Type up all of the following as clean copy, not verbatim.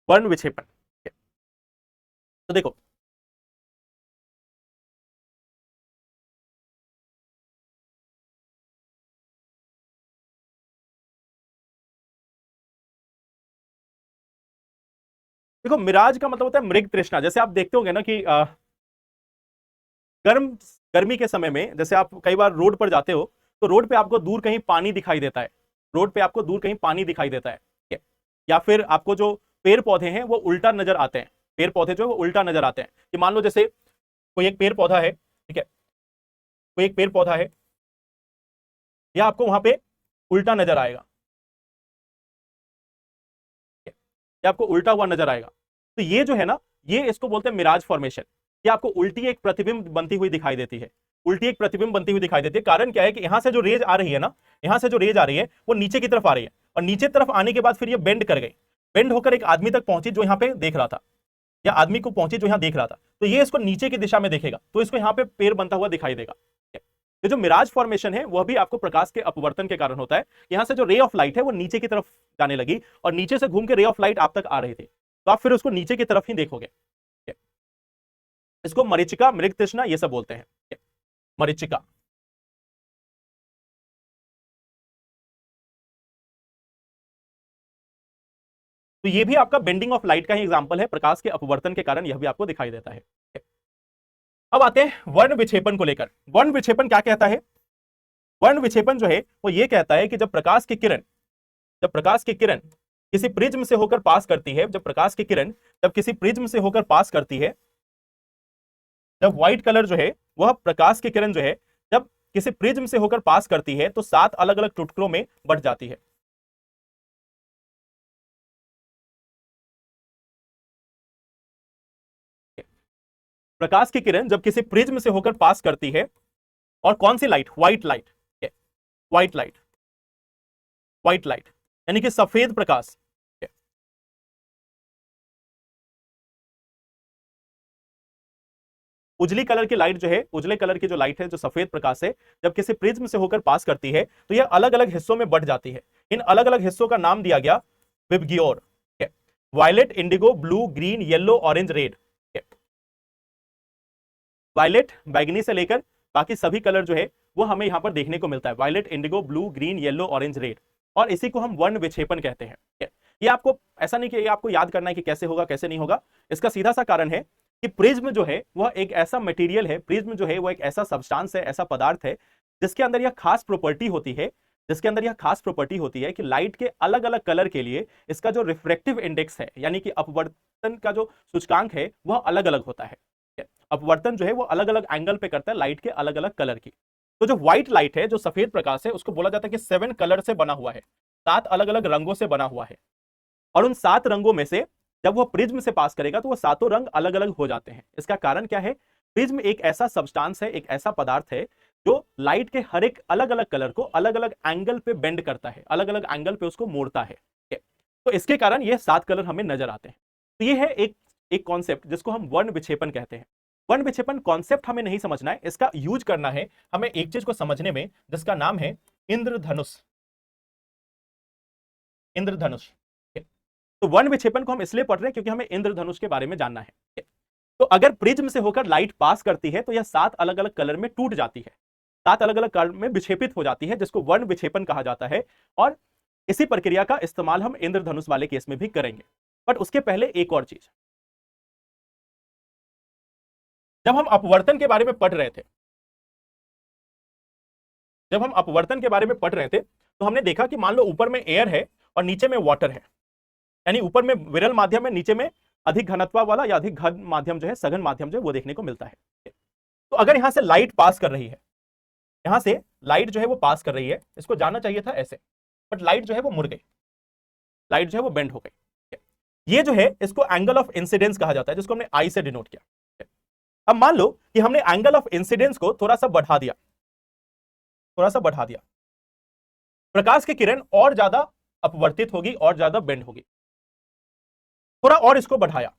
वर्ण विक्षेपन। तो देखो देखो मिराज का मतलब होता है मृग तृष्णा। जैसे आप देखते होंगे ना कि गर्म गर्मी के समय में जैसे आप कई बार रोड पर जाते हो तो रोड पे आपको दूर कहीं पानी दिखाई देता है। रोड पे आपको दूर कहीं पानी दिखाई देता है, ठीक है? या फिर आपको जो पेड़ पौधे हैं वो उल्टा नजर आते हैं। पेड़ पौधे जो है वो उल्टा नजर आते हैं कि मान लो जैसे कोई एक पेड़ पौधा है, ठीक है, कोई एक पेड़ पौधा है, या आपको वहां पे उल्टा नजर आएगा, या आपको उल्टा हुआ नजर आएगा। तो ये जो है ना, ये इसको बोलते हैं मिराज फॉर्मेशन। ये आपको उल्टी एक प्रतिबिंब बनती हुई दिखाई देती है। उल्टी एक प्रतिबिंब बनती हुई दिखाई देती है। कारण क्या है कि यहां से जो रेज आ रही है ना, यहां से जो रेज आ रही है वो नीचे की तरफ आ रही है, और नीचे तरफ आने के बाद फिर ये बेंड कर गई, बेंड होकर एक आदमी तक पहुंची जो यहां पे देख रहा था, या आदमी को पहुंची जो यहां देख रहा था। तो ये इसको नीचे की दिशा में देखेगा, तो इसको यहां पे पेड़ बनता हुआ दिखाई देगा। ये जो मिराज फॉर्मेशन है वह भी आपको प्रकाश के अपवर्तन के कारण होता है। यहां से जो रे ऑफ लाइट है वो नीचे की तरफ जाने लगी, और नीचे से घूम के रे ऑफ लाइट आप तक आ रही थी, तो आप फिर उसको नीचे की तरफ ही देखोगे। इसको मरीचिका, मृग तृष्णा ये सब बोलते हैं, मरीचिका। तो ये भी आपका बेंडिंग ऑफ लाइट का ही एग्जांपल है। प्रकाश के अपवर्तन के कारण यह भी आपको दिखाई देता है। अब आते हैं वर्ण विक्षेपन को लेकर। वर्ण विक्षेपन क्या कहता है? वर्ण विक्षेपन जो है वो ये कहता है कि जब प्रकाश की किरण किसी प्रिज्म से होकर पास करती है, जब प्रकाश की किरण जब किसी प्रिज्म से होकर पास करती है, जब व्हाइट कलर जो है वह प्रकाश की किरण जो है जब किसी प्रिज्म से होकर पास करती है तो 7 अलग अलग टुकड़ों में बट जाती है। प्रकाश की किरण जब किसी प्रिज्म से होकर पास करती है, और कौन सी light? White light, white light, white light यानी कि सफेद प्रकाश। उजली कलर की लाइट जो है, उजले कलर की जो लाइट है, जो सफेद प्रकाश है, जब किसी प्रिज्म से होकर पास करती है तो यह अलग अलग हिस्सों में बट जाती है। इन अलग अलग हिस्सों का नाम दिया गया VIBGYOR. Violet, indigo, blue, green, yellow, orange, red. Violet बैगनी से लेकर बाकी सभी कलर जो है वो हमें यहां पर देखने को मिलता है। Violet, indigo, blue, green, yellow, orange, red. और इसी को हम वर्ण विक्षेपन कहते हैं। ये आपको ऐसा नहीं कि ये आपको याद करना है कि कैसे होगा कैसे नहीं होगा। इसका सीधा सा कारण है कि प्रिज्म जो है वह एक ऐसा मटेरियल है, प्रिज्म जो है वह एक ऐसा सब्सटेंस है, ऐसा पदार्थ है जिसके अंदर यह खास प्रॉपर्टी होती है, जिसके अंदर यह खास प्रॉपर्टी होती है कि लाइट के अलग अलग कलर के लिए इसका जो रिफ्रैक्टिव इंडेक्स है, यानी कि अपवर्तन का जो सूचकांक है वह अलग अलग होता है। अपवर्तन जो है वो अलग अलग एंगल पे करता है लाइट के अलग अलग कलर की। तो जो व्हाइट लाइट है, जो सफेद प्रकाश है, उसको बोला जाता है कि 7 कलर से बना हुआ है, 7 अलग अलग रंगों से बना हुआ है। और उन 7 रंगों में से जब वो प्रिज्म से पास करेगा तो वो सातों रंग अलग अलग हो जाते हैं। इसका कारण क्या है? प्रिज्म एक ऐसा सब्सटेंस है, एक ऐसा पदार्थ है जो लाइट के हर एक अलग अलग कलर को अलग अलग एंगल पे बेंड करता है, अलग अलग एंगल पे उसको मोड़ता है। तो इसके कारण ये 7 कलर हमें नजर आते हैं। तो ये है एक एक कॉन्सेप्ट जिसको हम वर्ण विक्षेपन कहते हैं। वर्ण विक्षेपन कॉन्सेप्ट हमें नहीं समझना है, इसका यूज करना है हमें एक चीज को समझने में जिसका नाम है इंद्रधनुष। इंद्रधनुष। तो वर्ण विक्षेपन को हम इसलिए पढ़ रहे हैं क्योंकि हमें इंद्रधनुष के बारे में जानना है। तो अगर प्रिज्म से होकर लाइट पास करती है तो यह 7 अलग अलग कलर में टूट जाती है, 7 अलग अलग कलर में विक्षेपित हो जाती है, जिसको वर्ण विक्षेपन कहा जाता है। और इसी प्रक्रिया का इस्तेमाल हम इंद्रधनुष वाले केस में भी करेंगे। बट उसके पहले एक और चीज, जब हम अपवर्तन के बारे में पढ़ रहे थे, जब हम अपवर्तन के बारे में पढ़ रहे थे तो हमने देखा कि मान लो ऊपर में एयर है और नीचे में वाटर है, यानी ऊपर में विरल माध्यम है, नीचे में अधिक घनत्व वाला या अधिक घन माध्यम जो है, सघन माध्यम जो है वो देखने को मिलता है। तो अगर यहां से लाइट पास कर रही है, यहां से लाइट जो है वो पास कर रही है, इसको जाना चाहिए था ऐसे, बट लाइट जो है वो मुड़ गई, लाइट जो है वो बेंड हो गई। ये जो है इसको एंगल ऑफ इंसिडेंस कहा जाता है, जिसको हमने आई से डिनोट किया। अब मान लो कि हमने एंगल ऑफ इंसिडेंस को थोड़ा सा बढ़ा दिया, थोड़ा सा बढ़ा दिया, प्रकाश की किरण और ज्यादा अपवर्तित होगी और ज्यादा बेंड होगी। थोड़ा और इसको बढ़ाया,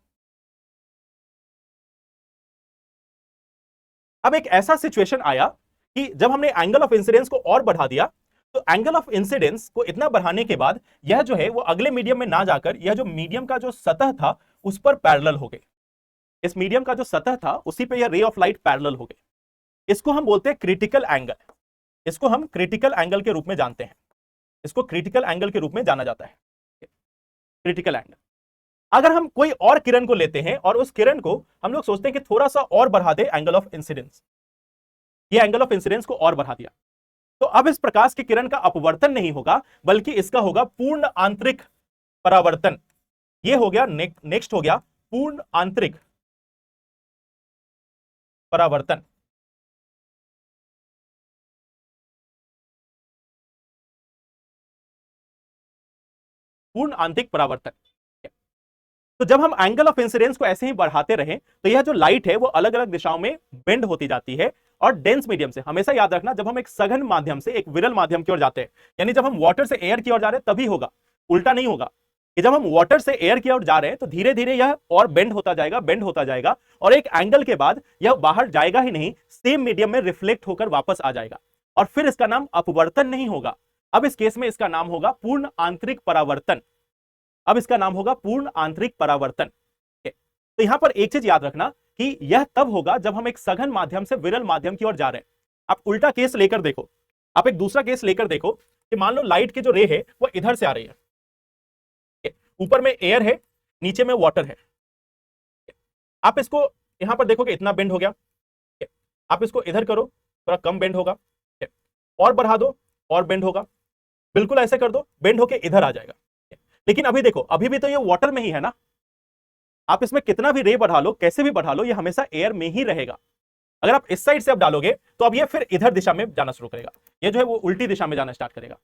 अब एक ऐसा सिचुएशन आया कि जब हमने एंगल ऑफ इंसिडेंस को और बढ़ा दिया तो एंगल ऑफ इंसिडेंस को इतना बढ़ाने के बाद यह जो है वो अगले मीडियम में ना जाकर यह जो मीडियम का जो सतह था उस पर पैरेलल हो गए। इस मीडियम का जो सतह था उसी पे यह रे ऑफ लाइट पैरेलल हो गए। इसको हम बोलते हैं क्रिटिकल एंगल। इसको हम क्रिटिकल एंगल के रूप में जानते हैं। इसको क्रिटिकल एंगल के रूप में जाना जाता है, क्रिटिकल एंगल। अगर हम कोई और किरण को लेते हैं और उस किरण को हम लोग सोचते हैं कि थोड़ा सा और बढ़ा दे एंगल ऑफ इंसिडेंस, ये एंगल ऑफ इंसिडेंस को और बढ़ा दिया, तो अब इस प्रकाश की किरण का अपवर्तन नहीं होगा बल्कि इसका होगा पूर्ण आंतरिक परावर्तन। ये हो गया नेक्स्ट हो गया पूर्ण आंतरिक परावर्तन। पूर्ण आंतरिक परावर्तन। तो जब हम एंगल ऑफ इंसिडेंस को ऐसे ही बढ़ाते रहें तो यह जो लाइट है वो अलग अलग दिशाओं में बेंड होती जाती है। और डेंस मीडियम से हमेशा याद रखना, जब हम एक सघन माध्यम से एक विरल माध्यम की ओर जाते हैं, यानी जब हम वाटर से एयर की ओर जा रहे हैं तभी होगा, उल्टा नहीं होगा कि जब हम वाटर से एयर की ओर जा रहे हैं तो धीरे धीरे यह और बेंड होता जाएगा, बेंड होता जाएगा, और एक एंगल के बाद यह बाहर जाएगा ही नहीं, सेम मीडियम में रिफ्लेक्ट होकर वापस आ जाएगा, और फिर इसका नाम अपवर्तन नहीं होगा। अब इस केस में इसका नाम होगा पूर्ण आंतरिक परावर्तन। अब इसका नाम होगा पूर्ण आंतरिक परावर्तन। तो यहां पर एक चीज याद रखना कि यह तब होगा जब हम एक सघन माध्यम से विरल माध्यम की ओर जा रहे हैं। आप उल्टा केस लेकर देखो, आप एक दूसरा केस लेकर देखो कि मान लो लाइट की जो रे है वो इधर से आ रही है, ऊपर में एयर है, नीचे में वाटर है। आप इसको यहां पर देखो कि इतना बेंड हो गया, आप इसको इधर करो थोड़ा कम बेंड होगा, और बढ़ा दो और बेंड होगा, बिल्कुल ऐसे कर दो बेंड होके इधर आ जाएगा। लेकिन अभी देखो, अभी भी तो ये वाटर में ही है ना, आप इसमें कितना भी रे बढ़ा लो, कैसे भी बढ़ा लो, ये हमेशा एयर में ही रहेगा। अगर आप इस साइड से अब डालोगे तो अब ये फिर इधर दिशा में जाना शुरू करेगा, ये जो है वो उल्टी दिशा में जाना स्टार्ट करेगा।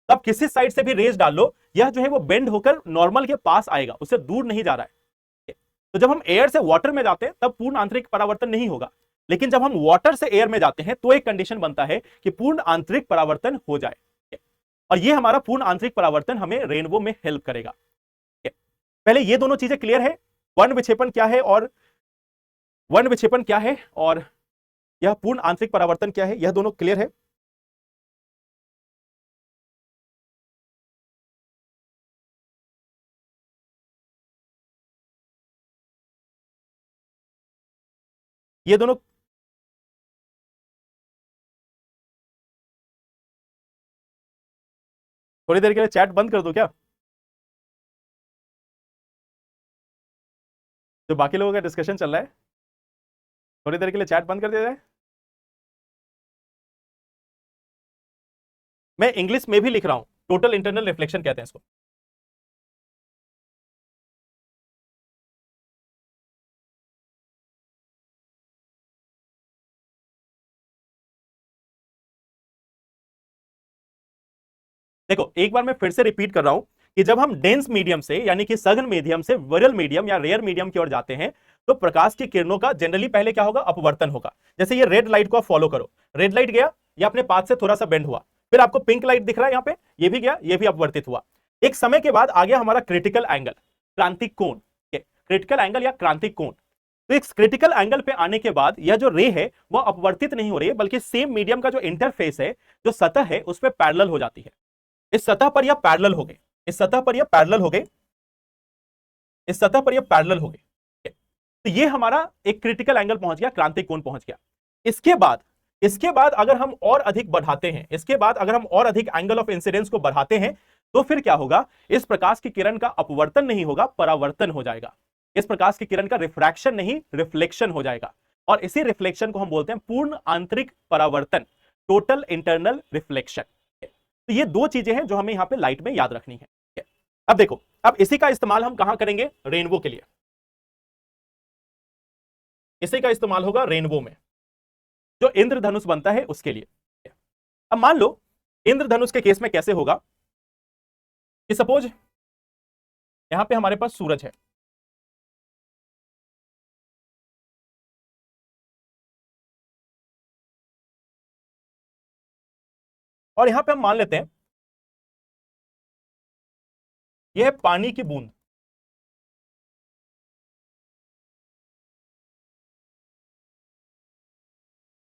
अब किसी साइड से भी रेज डाल लो, यह जो है वो बेंड होकर नॉर्मल के पास आएगा, उससे दूर नहीं जा रहा है। तो जब हम एयर से वाटर में जाते हैं तब पूर्ण आंतरिक परावर्तन नहीं होगा, लेकिन जब हम वाटर से एयर में जाते हैं तो एक कंडीशन बनता है कि पूर्ण आंतरिक परावर्तन हो जाए, और ये हमारा पूर्ण आंतरिक परावर्तन हमें रेनबो में हेल्प करेगा। पहले ये दोनों चीजें क्लियर है, वर्ण विक्षेपण क्या है और वर्ण विक्षेपण क्या है और यह पूर्ण आंतरिक परावर्तन क्या है, यह दोनों क्लियर है। ये दोनों थोड़ी देर के लिए चैट बंद कर दो क्या, जो बाकी लोगों का डिस्कशन चल रहा है, थोड़ी देर के लिए चैट बंद कर दिया जाए। मैं इंग्लिश में भी लिख रहा हूं, टोटल इंटरनल रिफ्लेक्शन कहते हैं इसको। देखो एक बार मैं फिर से रिपीट कर रहा हूं कि जब हम डेंस मीडियम से यानी कि सघन मीडियम से विरल मीडियम या रेयर मीडियम की ओर जाते हैं तो प्रकाश की किरणों का जनरली पहले क्या होगा, अपवर्तन होगा। जैसे ये रेड लाइट को आप फॉलो करो, रेड लाइट गया, ये अपने पाथ से थोड़ा सा बेंड हुआ, फिर आपको पिंक लाइट दिख रहा है यहां पे, ये भी गया, ये भी अपवर्तित हुआ। एक समय के बाद आ गया हमारा क्रिटिकल एंगल, क्रांतिक कोण, क्रिटिकल एंगल या क्रांतिक कोण। तो इस क्रिटिकल एंगल पे आने के बाद यह जो रे है वो अपवर्तित नहीं हो रही है, बल्कि सेम मीडियम का जो इंटरफेस है, जो सतह है, उस पर पैरेलल हो जाती है। इस सतह पर यह पैरेलल हो गए, इस सतह पर यह पैरेलल हो गए, इस सतह पर यह पैरेलल हो गए। तो ये हमारा एक क्रिटिकल एंगल पहुंच गया, क्रांतिक कोण पहुंच गया। इसके बाद अगर हम और अधिक बढ़ाते हैं, इसके बाद अगर हम और अधिक एंगल ऑफ इंसिडेंस को बढ़ाते हैं तो फिर क्या होगा, इस प्रकाश की किरण का अपवर्तन नहीं होगा, परावर्तन हो जाएगा। इस प्रकाश की किरण का रिफ्रैक्शन नहीं, रिफ्लेक्शन हो जाएगा, और इसी रिफ्लेक्शन को हम बोलते हैं पूर्ण आंतरिक परावर्तन, टोटल इंटरनल रिफ्लेक्शन। तो ये दो चीजें हैं जो हमें यहां पे लाइट में याद रखनी है। अब देखो, अब इसी का इस्तेमाल हम कहां करेंगे, रेनबो के लिए। इसी का इस्तेमाल होगा रेनबो में, जो इंद्रधनुष बनता है उसके लिए। अब मान लो इंद्रधनुष के केस में कैसे होगा कि सपोज यहां पे हमारे पास सूरज है, और यहां पे हम मान लेते हैं यह है पानी की बूंद।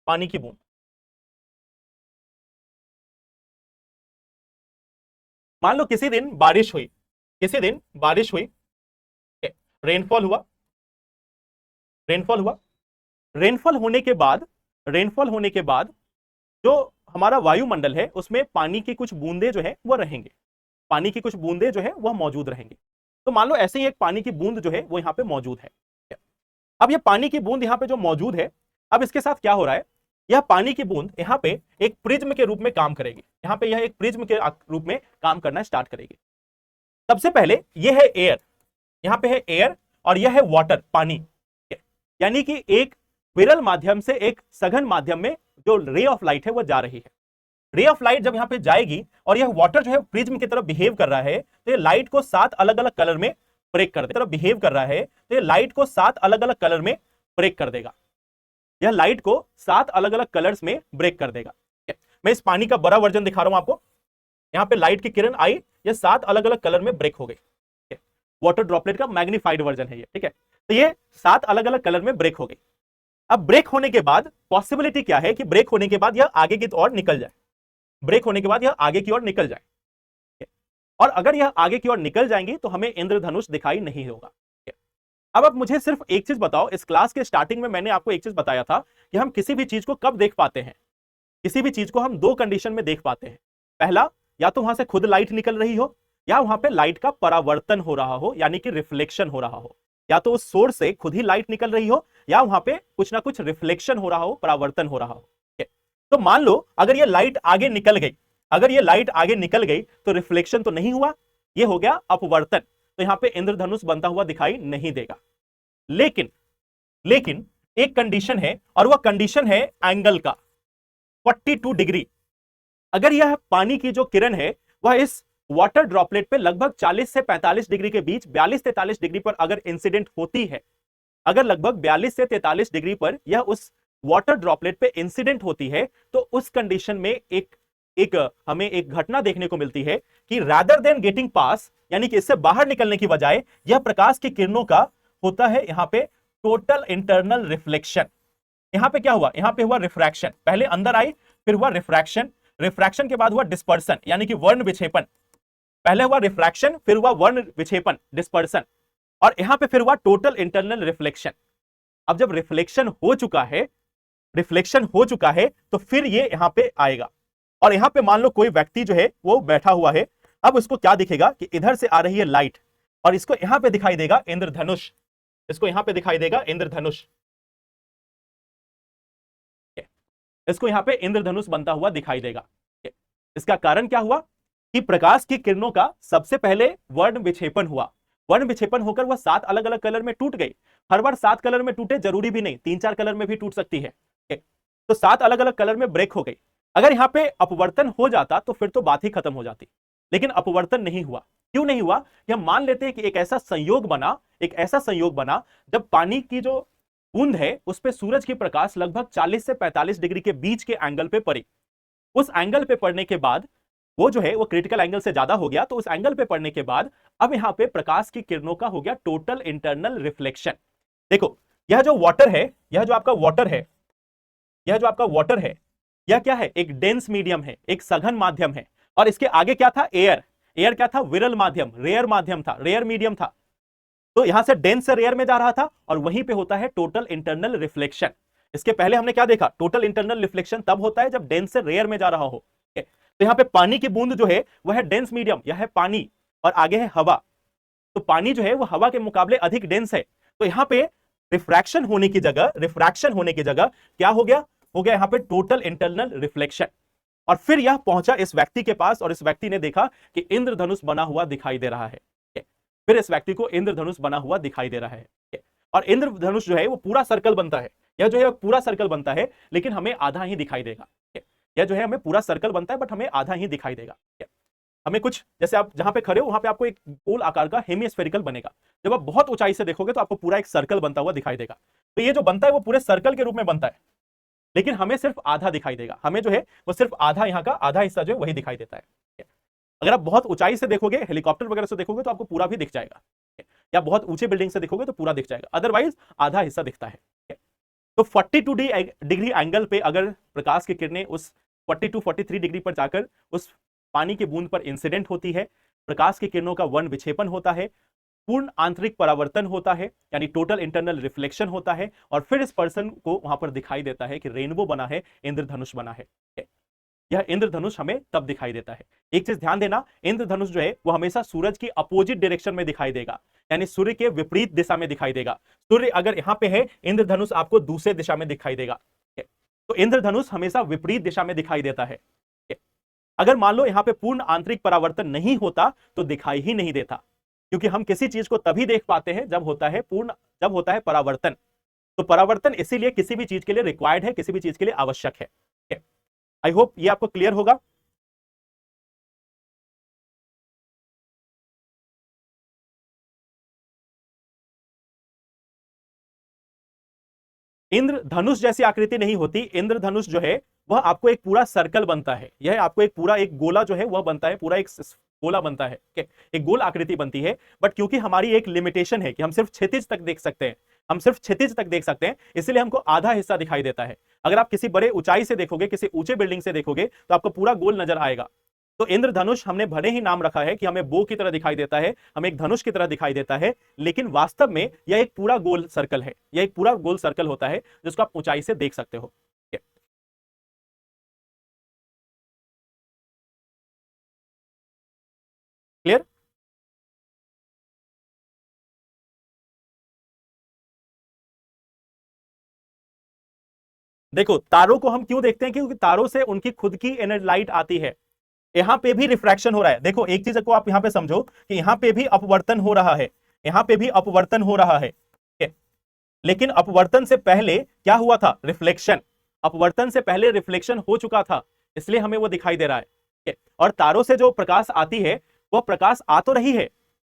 पानी की बूंद मान लो किसी दिन बारिश हुई, किसी दिन बारिश हुई, रेनफॉल हुआ, रेनफॉल हुआ, रेनफॉल होने के बाद, रेनफॉल होने के बाद जो हमारा वायुमंडल है उसमें पानी की कुछ बूंदे जो है वो रहेंगे, पानी की कुछ बूंदे जो है वह मौजूद रहेंगे। तो मान लो ऐसे ही एक पानी की बूंद जो है वो यहाँ पे मौजूद है। अब ये पानी की बूंद यहाँ पे जो मौजूद है, अब इसके साथ क्या हो रहा है, यह पानी की बूंद यहाँ पे एक प्रिज्म के रूप में काम करेगी, यहाँ पे यह एक प्रिज्म के रूप में काम करना स्टार्ट करेगी। सबसे पहले यह है एयर, यहाँ पे है एयर और यह है वाटर, पानी, यानी कि एक विरल माध्यम से एक सघन माध्यम में जो रे ऑफ लाइट है वो जा रही है। रे ऑफ लाइट जब यहाँ पे जाएगी और यह वाटर जो है प्रिज्म की तरफ बिहेव कर रहा है, तो ये लाइट को 7 अलग अलग कलर में ब्रेक कर देगा, बिहेव कर रहा है तो ये लाइट को 7 अलग अलग कलर में ब्रेक कर देगा, यह लाइट को 7 अलग अलग कलर्स में ब्रेक कर देगा। मैं इस पानी का बड़ा वर्जन दिखा रहा हूं आपको, यहाँ पे लाइट की किरण आई, यह 7 अलग अलग कलर में ब्रेक हो गई, वाटर ड्रॉपलेट का मैग्नीफाइड वर्जन है ये, ठीक है। तो ये 7 अलग अलग कलर में ब्रेक हो गई। अब ब्रेक होने के बाद पॉसिबिलिटी क्या है कि ब्रेक होने के बाद यह आगे की ओर निकल जाए, ब्रेक होने के बाद यह आगे की ओर निकल जाए, और अगर यह आगे की ओर निकल जाएंगी तो हमें इंद्रधनुष दिखाई नहीं होगा। अब आप मुझे सिर्फ एक चीज बताओ, इस क्लास के स्टार्टिंग में मैंने आपको एक चीज बताया था कि हम किसी भी चीज को कब देख पाते हैं, किसी भी चीज को हम 2 कंडीशन में देख पाते हैं। पहला, या तो वहां से खुद लाइट निकल रही हो, या वहां पे लाइट का परावर्तन हो रहा हो, यानी कि रिफ्लेक्शन हो रहा हो, या तो उस सोर्स से खुद ही लाइट निकल रही हो, या वहां पे कुछ ना कुछ रिफ्लेक्शन हो रहा हो, परावर्तन हो रहा हो। तो मान लो अगर ये लाइट आगे निकल गई, अगर ये लाइट आगे निकल गई तो रिफ्लेक्शन तो नहीं हुआ, ये हो गया अपवर्तन, तो यहां पे इंद्रधनुष बनता हुआ दिखाई नहीं देगा। लेकिन लेकिन एक कंडीशन है, और वह कंडीशन है एंगल का, 42 डिग्री। अगर यह पानी की जो किरण है वह इस वाटर ड्रॉपलेट पे लगभग 40 से 45 डिग्री के बीच, 42-43 डिग्री पर अगर इंसिडेंट होती है, अगर लगभग 42 से 43 डिग्री पर यह उस वाटर ड्रॉपलेट पे इंसिडेंट होती है, तो उस कंडीशन में हमें एक घटना देखने को मिलती है कि रादर देन गेटिंग पास, यानी कि इससे बाहर निकलने की बजाय यह प्रकाश की किरणों का होता है यहां पे टोटल इंटरनल रिफ्लेक्शन। यहां पे क्या हुआ, यहां पे हुआ रिफ्रैक्शन, पहले अंदर आई फिर हुआ रिफ्रैक्शन, रिफ्रैक्शन के बाद हुआ डिस्पर्सन यानी कि वर्ण विक्षेपण, पहले हुआ रिफ्रैक्शन फिर हुआ वर्ण विक्षेपण डिस्पर्सन, और यहां पे फिर हुआ टोटल इंटरनल रिफ्लेक्शन। अब जब रिफ्लेक्शन हो चुका है, रिफ्लेक्शन हो चुका है तो फिर ये यहां पे आएगा, और यहां पे मान लो कोई व्यक्ति जो है वो बैठा हुआ है, अब उसको क्या दिखेगा कि इधर से आ रही है लाइट और इसको यहां पे दिखाई देगा इंद्रधनुष, इसको यहां पे दिखाई देगा इंद्रधनुष, इसको यहां पे इंद्रधनुष बनता हुआ दिखाई देगा। इसका कारण क्या हुआ कि प्रकाश की किरणों का सबसे पहले वर्ण विक्षेपण हुआ, वर्ण विक्षेपण होकर वह 7 अलग अलग कलर में टूट गई। हर बार 7 कलर में टूटे जरूरी भी नहीं, 3-4 कलर में भी टूट सकती है, तो 7 अलग अलग कलर में ब्रेक हो गई। अगर यहां पे अपवर्तन हो जाता तो फिर तो बात ही खत्म हो जाती, लेकिन अपवर्तन नहीं हुआ। क्यों नहीं हुआ कि हम मान लेते हैं कि एक ऐसा संयोग बना, एक ऐसा संयोग बना जब पानी की जो बूंद है उस पे सूरज की प्रकाश लगभग 40 से 45 डिग्री के बीच के एंगल पे पड़ी। उस एंगल पे पड़ने के बाद वो जो है वो क्रिटिकल एंगल से ज्यादा हो गया, तो उस एंगल पे पड़ने के बाद अब यहां पे प्रकाश की किरणों का हो गया टोटल इंटरनल रिफ्लेक्शन। देखो यह जो वाटर है, यह जो आपका वाटर है, यह जो आपका वाटर है, यह क्या है, एक डेंस मीडियम है, एक सघन माध्यम है, और इसके आगे क्या था, एयर। एयर क्या था, विरल माध्यम, रेयर माध्यम था, रेयर मीडियम था। तो यहां से डेंस से रेयर में जा रहा था और वहीं पे होता है टोटल इंटरनल रिफ्लेक्शन। इसके पहले हमने क्या देखा, टोटल इंटरनल रिफ्लेक्शन तब होता है जब डेंस से रेयर में जा रहा हो। तो यहां पे पानी की बूंद जो है वह है डेंस मीडियम, यह है पानी और आगे है हवा। तो पानी जो है वो हवा के मुकाबले अधिक डेंस है, तो यहां पे रिफ्रैक्शन होने की जगह, रिफ्रैक्शन होने की जगह क्या हो गया, हो गया यहां पे टोटल इंटरनल रिफ्लेक्शन। और फिर यह पहुंचा इस व्यक्ति के पास और इस व्यक्ति ने देखा कि इंद्रधनुष बना हुआ दिखाई दे रहा है। फिर इस व्यक्ति को इंद्रधनुष बना हुआ दिखाई दे रहा है, और इंद्रधनुष जो है वो पूरा सर्कल बनता है, यह जो है पूरा सर्कल बनता है, लेकिन हमें आधा ही दिखाई देगा। यह जो है हमें पूरा सर्कल बनता है बट हमें आधा ही दिखाई देगा। हमें कुछ, जैसे आप जहां पे खड़े हो वहां पे आपको एक गोल आकार का हेमिस्फेरिकल बनेगा, जब आप बहुत ऊंचाई से देखोगे तो आपको पूरा एक सर्कल बनता हुआ दिखाई देगा। तो ये जो बनता है वो पूरे सर्कल के रूप में बनता है, लेकिन हमें सिर्फ आधा दिखाई देगा, हमें जो है वो सिर्फ आधा, यहाँ का आधा हिस्सा जो है वही दिखाई देता है। अगर आप बहुत ऊंचाई से देखोगे, हेलीकॉप्टर वगैरह से देखोगे तो आपको पूरा भी दिख जाएगा, या बहुत ऊंचे बिल्डिंग से देखोगे तो पूरा दिख जाएगा, अदरवाइज आधा हिस्सा दिखता है। तो 42 डिग्री एंगल पे अगर प्रकाश की किरणें उस 42-43 डिग्री पर जाकर उस पानी की बूंद पर इंसिडेंट होती है, प्रकाश की किरणों का वर्ण विक्षेपण होता है, पूर्ण आंतरिक परावर्तन होता है यानी टोटल इंटरनल रिफ्लेक्शन होता है, और फिर इस पर्सन को वहां पर दिखाई देता है कि रेनबो बना है, इंद्रधनुष बना है। यह इंद्रधनुष हमें तब दिखाई देता है। एक चीज ध्यान देना, इंद्रधनुष जो है वो हमेशा सूरज की अपोजिट डायरेक्शन में दिखाई देगा, यानी सूर्य के विपरीत दिशा में दिखाई देगा। सूर्य अगर यहां पे है, इंद्रधनुष आपको दूसरे दिशा में दिखाई देगा। तो इंद्रधनुष हमेशा विपरीत दिशा में दिखाई देता है। अगर मान लो यहां पे पूर्ण आंतरिक परावर्तन नहीं होता तो दिखाई ही नहीं देता, क्योंकि हम किसी चीज को तभी देख पाते हैं जब होता है परावर्तन। तो परावर्तन इसीलिए किसी भी चीज के लिए रिक्वायर्ड है, किसी भी चीज के लिए आवश्यक है। आई होप ये आपको क्लियर होगा। इंद्रधनुष जैसी आकृति नहीं होती। इंद्रधनुष जो है वह आपको एक पूरा सर्कल बनता है, यह आपको एक पूरा एक गोला जो है वह बनता है, पूरा एक गोला बनता है, एक गोल आकृति बनती है। बट क्योंकि हमारी एक लिमिटेशन है कि हम सिर्फ क्षितिज तक देख सकते हैं, हम सिर्फ क्षितिज तक देख सकते हैं, इसलिए हमको आधा हिस्सा दिखाई देता है। अगर आप किसी बड़े ऊंचाई से देखोगे, किसी ऊंचे बिल्डिंग से देखोगे, तो आपको पूरा गोल नजर आएगा। तो इंद्रधनुष हमने भले ही नाम रखा है कि हमें बो की तरह दिखाई देता है, हमें एक धनुष की तरह दिखाई देता है, लेकिन वास्तव में यह एक पूरा गोल सर्कल है, यह एक पूरा गोल सर्कल होता है जिसको आप ऊंचाई से देख सकते हो। क्लियर? देखो, तारों को हम क्यों देखते हैं? क्योंकि तारों से उनकी खुद की एनर्जी लाइट आती है। यहां पे भी रिफ्रैक्शन हो रहा है। देखो, एक चीज को आप यहां पे समझो कि यहां पे भी अपवर्तन हो रहा है, यहां पे भी अपवर्तन हो रहा है, लेकिन अपवर्तन से पहले क्या हुआ था? रिफ्लेक्शन। अपवर्तन से पहले रिफ्लेक्शन हो चुका था, इसलिए हमें वो दिखाई दे रहा है। और तारों से जो प्रकाश आती है, वो प्रकाश आ तो रही है,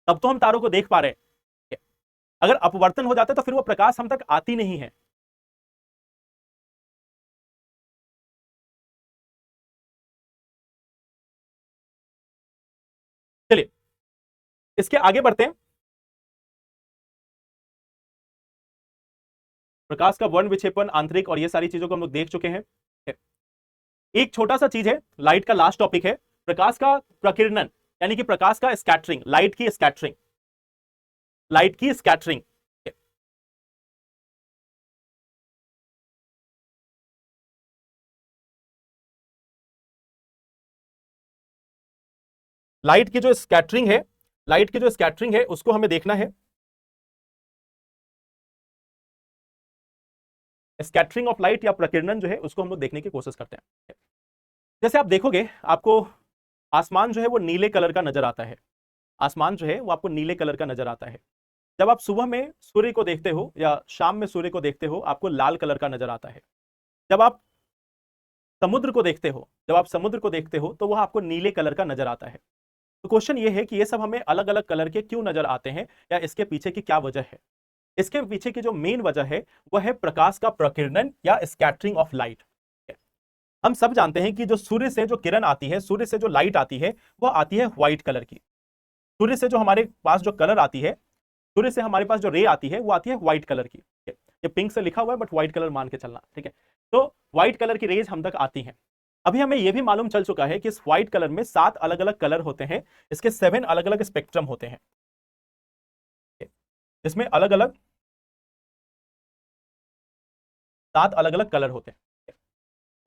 तब तो हम तारों को देख पा रहे हैं। अगर अपवर्तन हो जाता तो फिर वो प्रकाश हम तक आती नहीं है। चलिए इसके आगे बढ़ते हैं। प्रकाश का वर्ण विक्षेपण, आंतरिक और ये सारी चीजों को हम लोग देख चुके हैं। एक छोटा सा चीज है, लाइट का लास्ट टॉपिक है, प्रकाश का प्रकीर्णन, यानी कि प्रकाश का स्कैटरिंग, लाइट की स्कैटरिंग, लाइट की स्कैटरिंग। लाइट की जो स्कैटरिंग है, लाइट की जो स्कैटरिंग है उसको हमें देखना है। स्कैटरिंग ऑफ लाइट या प्रकीर्णन जो है उसको हम लोग देखने की कोशिश करते हैं। जैसे आप देखोगे, आपको आसमान जो है वो नीले कलर का नजर आता है। आसमान जो है वो आपको नीले कलर का नजर आता है। जब आप सुबह में सूर्य को देखते हो या शाम में सूर्य को देखते हो, आपको लाल कलर का नजर आता है। जब आप समुद्र को देखते हो, जब आप समुद्र को देखते हो तो वह आपको नीले कलर का नजर आता है। तो क्वेश्चन ये है कि ये सब हमें अलग अलग कलर के क्यों नजर आते हैं, या इसके पीछे की क्या वजह है? इसके पीछे की जो मेन वजह है वह है प्रकाश का प्रकीर्णन या स्कैटरिंग ऑफ लाइट। हम सब जानते हैं कि जो सूर्य से जो किरण आती है, सूर्य से जो लाइट आती है, वह आती है व्हाइट कलर की। सूर्य से जो हमारे पास जो कलर आती है, सूर्य से हमारे पास जो रे आती है वो आती है व्हाइट कलर की। ये पिंक से लिखा हुआ है बट व्हाइट कलर मान के चलना, ठीक है। तो व्हाइट कलर की रेज हम तक आती हैं। अभी हमें यह भी मालूम चल चुका है कि इस व्हाइट कलर में 7 अलग अलग कलर होते हैं, इसके 7 अलग अलग स्पेक्ट्रम होते हैं, इसमें अलग अलग 7 अलग अलग कलर होते हैं।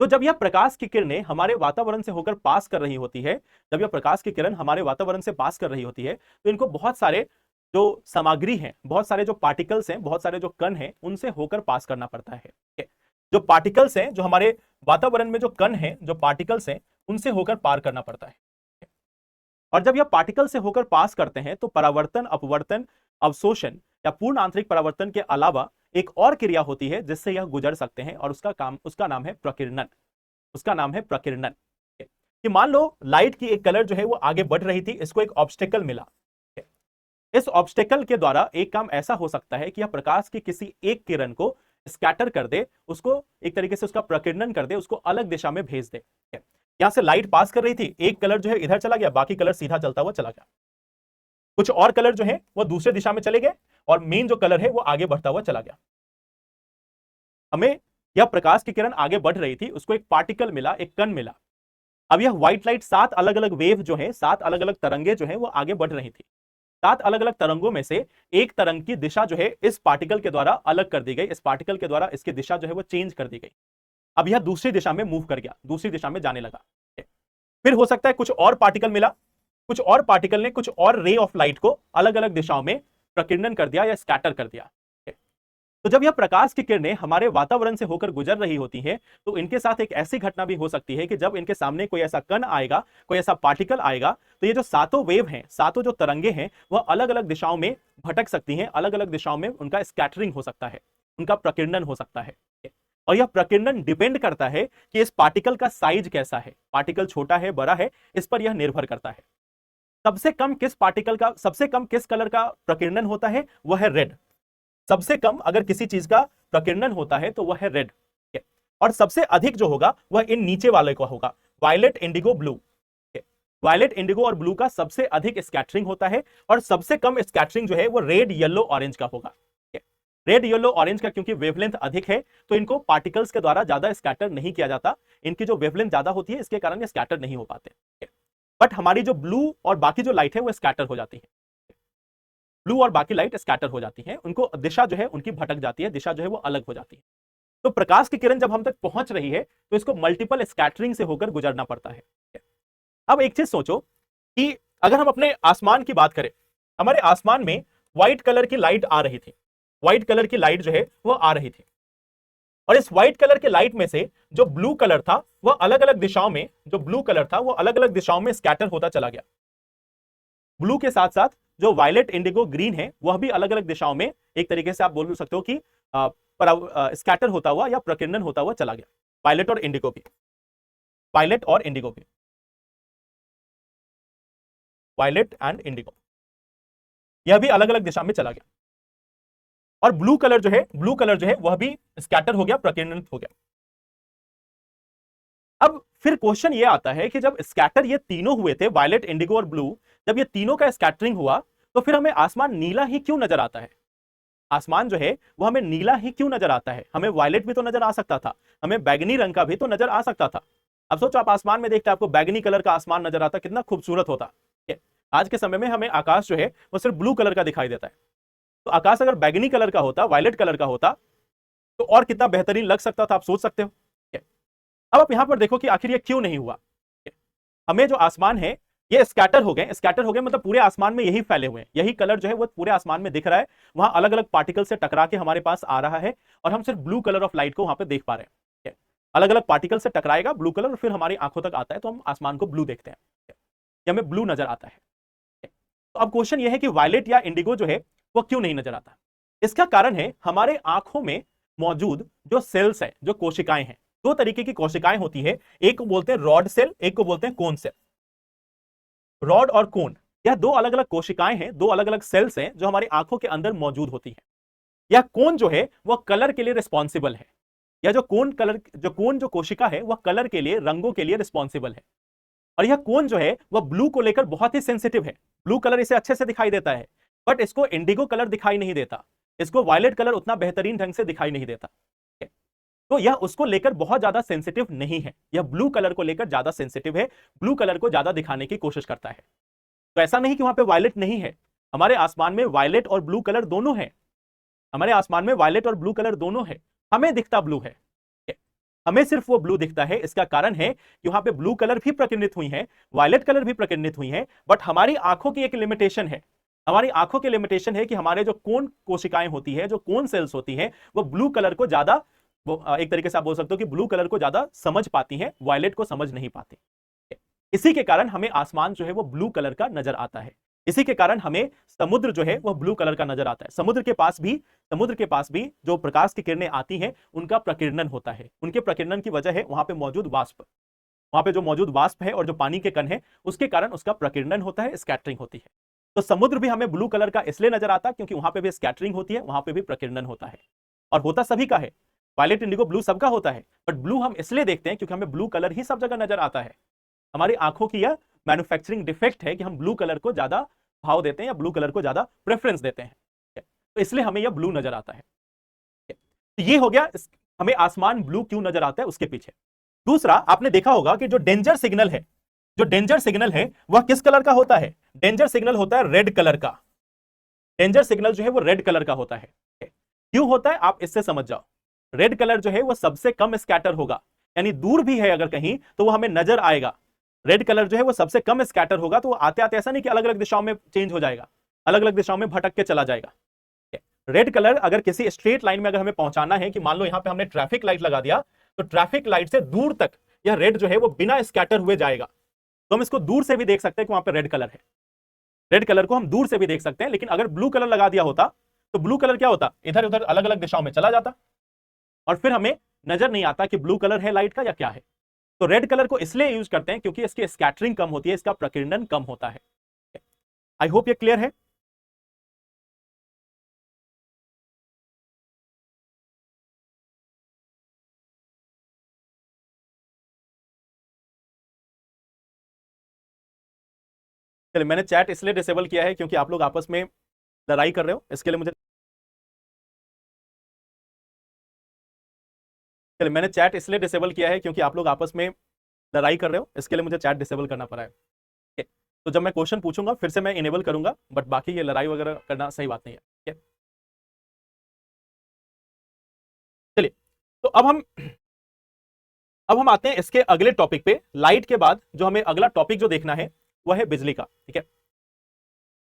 तो जब यह प्रकाश की किरणें हमारे वातावरण से होकर पास कर रही होती है, जब यह प्रकाश की किरण हमारे वातावरण से पास कर रही होती है, तो इनको बहुत सारे जो सामग्री हैं, बहुत सारे जो पार्टिकल्स हैं, बहुत सारे जो कण हैं, उनसे होकर पास करना पड़ता है। जो पार्टिकल्स हैं, जो हमारे वातावरण में जो कण हैं, जो पार्टिकल्स हैं, उनसे होकर पार करना पड़ता है। और जब यह पार्टिकल से होकर पास करते हैं तो परावर्तन, अपवर्तन, अवशोषण या पूर्ण आंतरिक परावर्तन के अलावा एक और क्रिया होती है जिससे यह गुजर सकते हैं, और उसका नाम है प्रकीर्णन। उसका नाम है प्रकीर्णन। कि मान लो लाइट की एक कलर जो है वो आगे बढ़ रही थी, इसको एक ऑब्स्टेकल मिला। इस ऑब्स्टेकल के द्वारा एक काम ऐसा हो सकता है कि यह प्रकाश की किसी एक किरण को स्कैटर कर दे, उसको एक तरीके से उसका प्रकीर्णन कर दे, उसको अलग दिशा में भेज दे। यहां से लाइट पास कर रही थी, एक कलर जो है इधर चला गया, बाकी कलर सीधा चलता हुआ चला गया। कुछ और कलर जो है वो दूसरे दिशा में चले गए, और मेन जो कलर है वो आगे बढ़ता हुआ चला गया। हमें यह प्रकाश की किरण आगे बढ़ रही थी, उसको एक पार्टिकल मिला, एक कण मिला। अब यह व्हाइट लाइट 7 अलग अलग वेव जो है, 7 अलग अलग तरंगे जो है वो आगे बढ़ रही थी। 7 अलग अलग तरंगों में से एक तरंग की दिशा जो है इस पार्टिकल के द्वारा अलग कर दी गई, इस पार्टिकल के द्वारा इसकी दिशा जो है वो चेंज कर दी गई। अब यह दूसरी दिशा में मूव कर गया, दूसरी दिशा में जाने लगा। फिर हो सकता है कुछ और पार्टिकल मिला, कुछ और पार्टिकल ने कुछ और रे ऑफ लाइट को अलग अलग दिशाओं में प्रकीर्णन कर दिया या स्कैटर कर दिया। तो जब यह प्रकाश की किरणें हमारे वातावरण से होकर गुजर रही होती हैं, तो इनके साथ एक ऐसी घटना भी हो सकती है कि जब इनके सामने कोई ऐसा कण आएगा, कोई ऐसा पार्टिकल आएगा, तो ये जो सातों वेव हैं, सातों जो तरंगे हैं, वह अलग अलग दिशाओं में भटक सकती हैं, अलग अलग दिशाओं में उनका स्कैटरिंग हो सकता है, उनका प्रकीर्णन हो सकता है। और यह प्रकीर्णन डिपेंड करता है कि इस पार्टिकल का साइज कैसा है, पार्टिकल छोटा है, बड़ा है, इस पर यह निर्भर करता है। सबसे कम किस पार्टिकल का, सबसे कम किस कलर का प्रकीर्णन होता है, वह है रेड। सबसे कम अगर किसी चीज का प्रकीर्णन होता है तो वह है रेड। और सबसे अधिक जो होगा वह इन नीचे वाले का होगा, violet, indigo, blue. Violet, indigo और ब्लू का सबसे अधिक स्कैटरिंग होता है, और सबसे कम स्कैटरिंग जो है वो रेड, येलो, ऑरेंज का होगा। रेड, येलो, ऑरेंज का क्योंकि वेवलेंथ अधिक है, तो इनको पार्टिकल्स के द्वारा ज्यादा स्कैटर नहीं किया जाता, इनकी जो वेवलेंथ ज्यादा होती है इसके कारण ये स्कैटर नहीं हो पाते। बट हमारी जो ब्लू और बाकी जो लाइट है वो स्कैटर हो जाती है, ब्लू और बाकी लाइट स्कैटर हो जाती है, उनको दिशा जो है उनकी भटक जाती है, दिशा जो है वो अलग हो जाती है। तो प्रकाश की किरण जब हम तक पहुंच रही है तो इसको मल्टीपल स्कैटरिंग से होकर गुजरना पड़ता है। अब एक चीज सोचो कि अगर हम अपने आसमान की बात करें, हमारे आसमान में व्हाइट कलर की लाइट आ रही थी, व्हाइट कलर की लाइट जो है वो आ रही थी, और इस व्हाइट कलर के लाइट में से जो ब्लू कलर था वह अलग अलग दिशाओं में, जो ब्लू कलर था वो अलग अलग दिशाओं में स्कैटर होता चला गया। ब्लू के साथ साथ जो वायलेट, इंडिगो, ग्रीन है वह भी अलग अलग दिशाओं में एक तरीके से आप बोल सकते हो कि स्कैटर होता हुआ या प्रकीर्णन होता हुआ चला गया। वायलेट और इंडिगो भी, वायलेट और इंडिगो भी, वायलेट एंड इंडिगो, यह भी अलग अलग दिशा में चला गया। और ब्लू कलर जो है, ब्लू कलर जो है वह भी स्कैटर हो गया, प्रकीर्णन हो गया। अब फिर क्वेश्चन ये आता है कि जब स्कैटर ये तीनों हुए थे, वायलेट, इंडिगो और ब्लू, जब ये तीनों का स्कैटरिंग हुआ तो फिर हमें आसमान नीला ही क्यों नजर आता है? आसमान जो है वो हमें नीला ही क्यों नजर आता है? हमें वायलेट भी तो नजर आ सकता था, हमें बैगनी रंग का भी तो नजर आ सकता था। अब सोचो आप आसमान में देखते आपको बैगनी कलर का आसमान नजर आता, कितना खूबसूरत होता। आज के समय में हमें आकाश जो है वो सिर्फ ब्लू कलर का दिखाई देता है, तो आकाश अगर बैगनी कलर का होता, वायलेट कलर का होता, तो और कितना बेहतरीन लग सकता था, आप सोच सकते हो। अब आप यहां पर देखो कि आखिर ये क्यों नहीं हुआ। हमें जो आसमान है ये स्कैटर हो गए, स्कैटर हो गए मतलब पूरे आसमान में यही फैले हुए हैं, यही कलर जो है वो पूरे आसमान में दिख रहा है, वहां अलग अलग पार्टिकल से टकरा के हमारे पास आ रहा है, और हम सिर्फ ब्लू कलर ऑफ लाइट को वहां पे देख पा रहे हैं। अलग अलग पार्टिकल से टकराएगा ब्लू कलर, और फिर हमारी आंखों तक आता है, तो हम आसमान को ब्लू देखते हैं, या हमें ब्लू नजर आता है। तो अब क्वेश्चन ये है कि वायलेट या इंडिगो जो है वो क्यों नहीं नजर आता? इसका कारण है हमारे आंखों में मौजूद जो सेल्स है, जो कोशिकाएं हैं, दो तरीके की कोशिकाएं होती है, एक को बोलते हैं रॉड सेल, एक को बोलते हैं कोन सेल। रॉड और कोन, यह दो अलग अलग कोशिकाएं हैं, दो अलग अलग सेल्स हैं जो हमारी आंखों के अंदर मौजूद होती है। यह कोन जो है वह कलर के लिए रिस्पॉन्सिबल है, या जो कोन जो कोशिका है वह कलर के लिए, रंगों के लिए रिस्पॉन्सिबल है। और यह कोन जो है वह ब्लू को लेकर बहुत ही सेंसिटिव है, ब्लू कलर इसे अच्छे से दिखाई देता है, बट इसको इंडिगो कलर दिखाई नहीं देता, इसको वायलेट कलर उतना बेहतरीन ढंग से दिखाई नहीं देता। तो यह उसको लेकर बहुत ज्यादा सेंसिटिव नहीं है, यह ब्लू कलर को लेकर ज्यादा सेंसिटिव है, ब्लू कलर को ज्यादा दिखाने की कोशिश करता है। तो ऐसा नहीं कि वहां पे वायलेट नहीं है, हमारे आसमान में वायलेट और ब्लू कलर दोनों है, हमारे आसमान में वायलेट और ब्लू कलर दोनों है, हमें दिखता ब्लू है, हमें सिर्फ वो ब्लू दिखता है। इसका कारण है कि वहां पे ब्लू कलर भी प्रकीर्णित हुई है, वायलेट कलर भी प्रकीर्णित हुई है, बट हमारी आंखों की एक लिमिटेशन है, हमारी आंखों की लिमिटेशन है कि हमारे जो कोन कोशिकाएं होती है, जो कोन सेल्स होती है, वो ब्लू कलर को ज्यादा, एक तरीके से आप बोल सकते हो कि ब्लू कलर को ज्यादा समझ पाती हैं, वायलेट को समझ नहीं पाती। इसी के कारण हमें आसमान जो है वो ब्लू कलर का नजर आता है, इसी के कारण हमें समुद्र जो है वह ब्लू कलर का नजर आता है। समुद्र के पास भी जो प्रकाश की किरणें आती हैं उनका प्रकीर्णन होता है, उनके प्रकीर्णन की वजह है वहां पे मौजूद वाष्प, वहां पे जो मौजूद वाष्प है और जो पानी के कण है उसके कारण उसका प्रकीर्णन होता है, स्कैटरिंग होती है। तो समुद्र भी हमें ब्लू कलर का इसलिए नजर आता है क्योंकि वहां पे भी स्कैटरिंग होती है, वहां पे भी प्रकीर्णन होता है, और होता सभी का है, वायलेट, इंडिगो, ब्लू सबका होता है, बट ब्लू हम इसलिए देखते हैं क्योंकि हमें ब्लू कलर ही सब जगह नजर आता है। हमारी आंखों की यह मैन्युफैक्चरिंग डिफेक्ट है कि हम ब्लू कलर को ज्यादा भाव देते हैं या ब्लू कलर को ज्यादा प्रेफरेंस देते हैं, तो इसलिए हमें यह ब्लू नजर आता है। तो ये हो गया हमें आसमान ब्लू क्यों नजर आता है उसके पीछे। दूसरा, आपने देखा होगा कि जो डेंजर सिग्नल है, जो डेंजर सिग्नल है वह किस कलर का होता है? डेंजर सिग्नल होता है रेड कलर का। डेंजर सिग्नल जो है वो रेड कलर का होता है। क्यों होता है आप इससे समझ जाओ। रेड कलर जो है वो सबसे कम स्कैटर होगा, यानी दूर भी है अगर कहीं तो वो हमें नजर आएगा। रेड कलर जो है वो सबसे कम स्कैटर होगा, तो आते आते ऐसा नहीं कि अलग अलग दिशाओं में चेंज हो जाएगा, अलग अलग दिशाओं में भटक के चला जाएगा। रेड कलर अगर किसी स्ट्रेट लाइन में अगर हमें पहुंचाना है, कि मान लो यहां पे हमने ट्रैफिक लाइट लगा दिया, तो ट्रैफिक लाइट से दूर तक यह रेड जो है वो बिना स्कैटर हुए जाएगा। तो हम इसको दूर से भी देख सकते हैं कि वहां पे रेड कलर है। रेड कलर को हम दूर से भी देख सकते हैं, लेकिन अगर ब्लू कलर लगा दिया होता तो ब्लू कलर क्या होता, इधर उधर अलग अलग दिशाओं में चला जाता और फिर हमें नजर नहीं आता कि ब्लू कलर है लाइट का या क्या है। तो रेड कलर को इसलिए यूज करते हैं क्योंकि इसकी स्कैटरिंग कम होती है, इसका प्रकीर्णन कम होता है। आई होप ये क्लियर है। चलिए, मैंने चैट इसलिए डिसेबल किया है क्योंकि आप लोग आपस में लड़ाई कर रहे हो, इसके लिए मुझे, चलिए मैंने चैट इसलिए डिसेबल किया है क्योंकि आप लोग आपस में लड़ाई कर रहे हो, इसके लिए मुझे चैट डिसेबल करना पड़ा है। ठीक है? तो जब मैं क्वेश्चन पूछूंगा फिर से मैं इनेबल करूंगा, बट बाकी ये लड़ाई वगैरह करना सही बात नहीं है। ठीक है, चलिए, तो अब हम आते हैं इसके अगले टॉपिक पे। लाइट के बाद जो हमें अगला टॉपिक जो देखना है वह है बिजली का। ठीक है,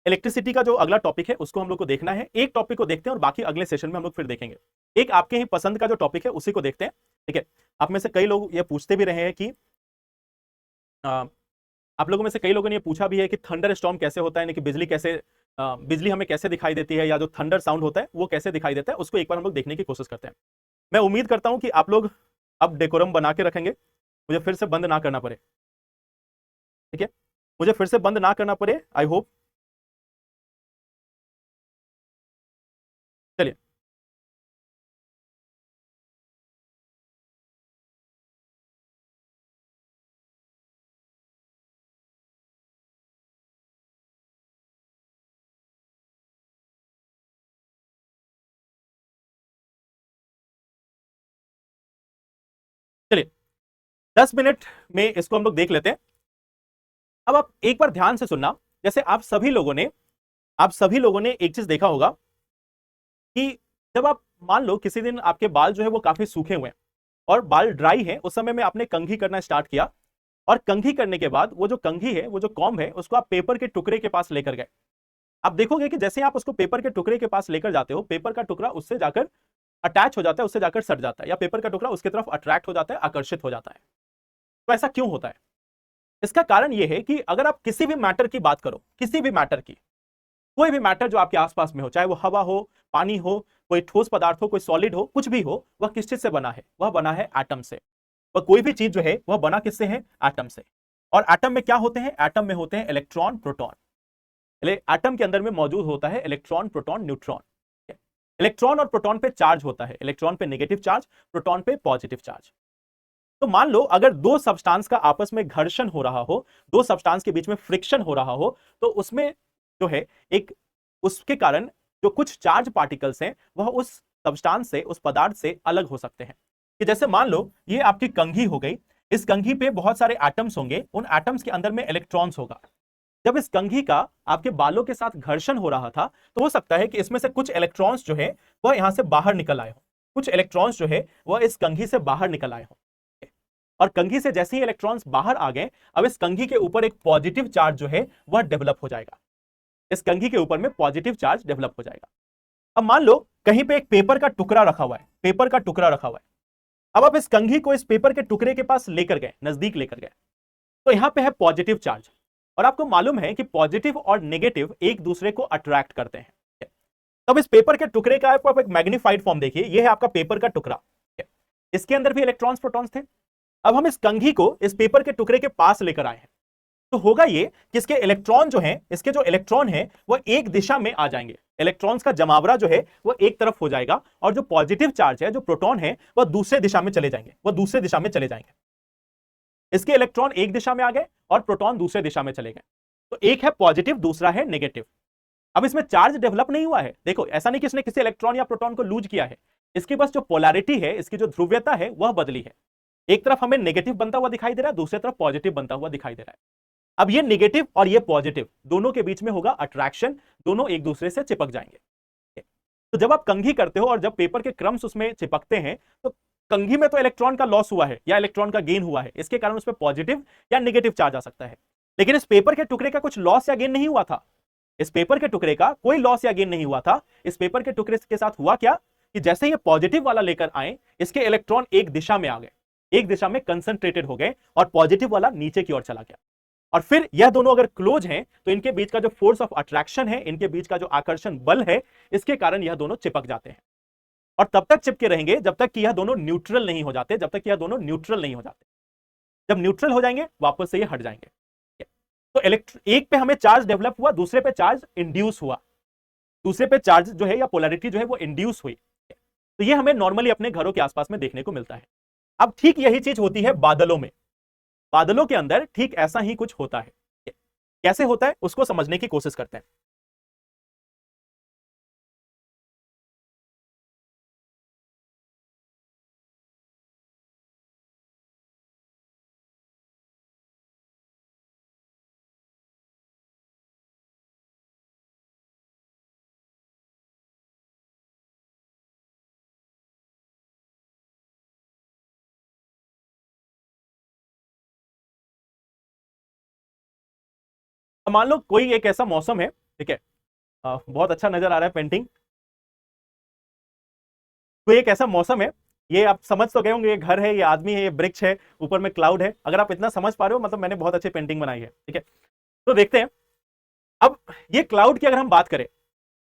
इलेक्ट्रिसिटी का जो अगला टॉपिक है उसको हम लोग को देखना है। एक टॉपिक को देखते हैं और बाकी अगले सेशन में हम लोग फिर देखेंगे। एक आपके ही पसंद का जो टॉपिक है उसी को देखते हैं। ठीक है, आप में से कई लोग ये पूछते भी रहे हैं कि आप लोगों में से कई लोगों ने ये पूछा भी है कि थंडर स्टॉर्म कैसे होता है, यानी कि बिजली कैसे, बिजली हमें कैसे दिखाई देती है, या जो थंडर साउंड होता है वो कैसे दिखाई देता है, उसको एक बार हम लोग देखने की कोशिश करते हैं। मैं उम्मीद करता हूं कि आप लोग अब डेकोरम बना के रखेंगे, मुझे फिर से बंद ना करना पड़े। ठीक है, मुझे फिर से बंद ना करना पड़े, आई होप। चलिए, चलिए 10 मिनट में इसको हम लोग देख लेते हैं। अब आप एक बार ध्यान से सुनना। जैसे आप सभी लोगों ने एक चीज देखा होगा कि जब आप मान लो किसी दिन आपके बाल जो है वो काफी सूखे हुए हैं और बाल ड्राई है, उस समय में आपने कंघी करना स्टार्ट किया, और कंघी करने के बाद वो जो कंघी है, वो जो कॉम्ब है, उसको आप पेपर के टुकड़े के पास लेकर गए। आप देखोगे कि जैसे आप उसको पेपर के टुकड़े के पास लेकर जाते हो, पेपर का टुकड़ा उससे जाकर अटैच हो जाता है, उससे जाकर सट जाता है, या पेपर का टुकड़ा उसकी तरफ अट्रैक्ट हो जाता है, आकर्षित हो जाता है। तो ऐसा क्यों होता है? इसका कारण यह है कि अगर आप किसी भी मैटर की बात करो, किसी भी मैटर की, कोई भी मैटर जो आपके आसपास में हो, चाहे वो हवा हो, पानी हो, कोई ठोस पदार्थ हो, कोई सॉलिड हो, कुछ भी हो, वह किस चीज से बना है? वह बना है एटम से। वह कोई भी चीज जो है वह बना किससे है? एटम से। और एटम में क्या होते हैं? एटम में होते हैं इलेक्ट्रॉन, प्रोटॉन। एटम के अंदर में मौजूद होता है इलेक्ट्रॉन, प्रोटॉन, न्यूट्रॉन। इलेक्ट्रॉन और प्रोटॉन पे चार्ज होता है, इलेक्ट्रॉन पे नेगेटिव चार्ज, प्रोटॉन पे पॉजिटिव चार्ज। तो मान लो अगर दो सब्सटेंस का आपस में घर्षण हो रहा हो, दो सब्सटेंस के बीच में फ्रिक्शन हो रहा हो, तो उसमें जो है एक, उसके कारण जो कुछ चार्ज पार्टिकल्स हैं वह उस सब्सटेंस से, उस पदार्थ से अलग हो सकते हैं। कि जैसे मान लो ये आपकी कंघी हो गई, इस कंघी पे बहुत सारे एटम्स होंगे, उन एटम्स के अंदर में इलेक्ट्रॉन्स होगा। जब इस कंघी का आपके बालों के साथ घर्षण हो रहा था, तो हो सकता है कि इसमें से कुछ इलेक्ट्रॉन्स जो है वह यहां से बाहर निकल आए हो, कुछ इलेक्ट्रॉन्स जो है वह इस कंघी से बाहर निकल आए हो। और कंघी से जैसे ही इलेक्ट्रॉन्स बाहर आ गए, अब इस कंघी के ऊपर एक पॉजिटिव चार्ज जो है वह डेवलप हो जाएगा। इस कंघी के ऊपर में पॉजिटिव चार्ज डेवलप हो जाएगा। अब मान लो कहीं पे एक पेपर का टुकड़ा रखा हुआ है, पेपर का टुकड़ा रखा हुआ है। अब आप इस कंघी को इस पेपर के टुकड़े के पास लेकर गए, नजदीक लेकर गए, तो यहां पे है पॉजिटिव चार्ज। और आपको मालूम है कि पॉजिटिव और नेगेटिव एक दूसरे को अट्रैक्ट करते हैं। तब इस पेपर के टुकड़े का आप एक मैग्नीफाइड फॉर्म देखिए, यह है आपका पेपर का टुकड़ा। इसके अंदर भी इलेक्ट्रॉन्स, प्रोटॉन्स थे। अब हम इस कंघी को इस पेपर के टुकड़े के पास लेकर आए हैं, तो होगा ये कि इसके इलेक्ट्रॉन जो हैं, इसके जो इलेक्ट्रॉन हैं वह एक दिशा में आ जाएंगे। इलेक्ट्रॉन्स का जमावड़ा जो है वह एक तरफ हो जाएगा, और जो पॉजिटिव चार्ज है, जो प्रोटॉन है, वह दूसरे दिशा में चले जाएंगे, वह दूसरे दिशा में चले जाएंगे। इसके इलेक्ट्रॉन एक दिशा में आ गए और प्रोटॉन दूसरे दिशा में चले गए। तो एक है पॉजिटिव, दूसरा है नेगेटिव। अब इसमें चार्ज डेवलप नहीं हुआ है। देखो, ऐसा नहीं कि इसने किसी इलेक्ट्रॉन या प्रोटॉन को लूज किया है, इसकी बस जो पोलैरिटी है, इसकी जो ध्रुवीयता है वह बदली है। एक तरफ हमें नेगेटिव बनता हुआ दिखाई दे रहा है, दूसरी तरफ पॉजिटिव बनता हुआ दिखाई दे रहा है। अब ये नेगेटिव और ये पॉजिटिव दोनों के बीच में होगा अट्रैक्शन, दोनों एक दूसरे से चिपक जाएंगे। तो जब आप कंघी करते हो और जब पेपर के क्रम्स उसमें चिपकते हैं, तो कंघी में तो इलेक्ट्रॉन का लॉस हुआ है या इलेक्ट्रॉन का गेन हुआ है, इसके कारण उसमें पॉजिटिव या नेगेटिव चार्ज आ सकता है। लेकिन इस पेपर के टुकड़े का कुछ लॉस या गेन नहीं हुआ था। इस पेपर के टुकड़े का कोई लॉस या गेन नहीं हुआ था। इस पेपर के टुकड़े के साथ हुआ क्या कि जैसे ये पॉजिटिव वाला लेकर आए, इसके इलेक्ट्रॉन एक दिशा में आ गए, एक दिशा में कंसंट्रेटेड हो गए, और पॉजिटिव वाला नीचे की ओर चला गया। और फिर यह दोनों अगर क्लोज हैं तो इनके बीच का जो फोर्स ऑफ अट्रैक्शन है, इनके बीच का जो आकर्षण बल है, इसके कारण यह दोनों चिपक जाते हैं। और तब तक चिपके रहेंगे जब तक कि यह दोनों न्यूट्रल नहीं हो जाते, जब तक कि यह दोनों न्यूट्रल नहीं हो जाते। जब न्यूट्रल हो जाएंगे वापस से ये हट जाएंगे। तो एक पे हमें चार्ज डेवलप हुआ, दूसरे पे चार्ज इंड्यूस हुआ, दूसरे पे चार्ज जो है या पोलैरिटी जो है वो इंड्यूस हुई। तो ये हमें नॉर्मली अपने घरों के आसपास में देखने को मिलता है। अब ठीक यही चीज होती है बादलों में। बादलों के अंदर ठीक ऐसा ही कुछ होता है। कैसे होता है उसको समझने की कोशिश करते हैं। मान लो कोई एक ऐसा मौसम है, ठीक है, बहुत अच्छा नजर आ रहा है पेंटिंग। कोई एक ऐसा मौसम है, ये आप समझ तो गए होंगे, ये घर है, ये आदमी है, ये वृक्ष है, ऊपर में क्लाउड है। अगर आप इतना समझ पा रहे हो मतलब मैंने बहुत अच्छी पेंटिंग बनाई है, ठीक है। तो देखते हैं अब ये क्लाउड की अगर हम बात करें,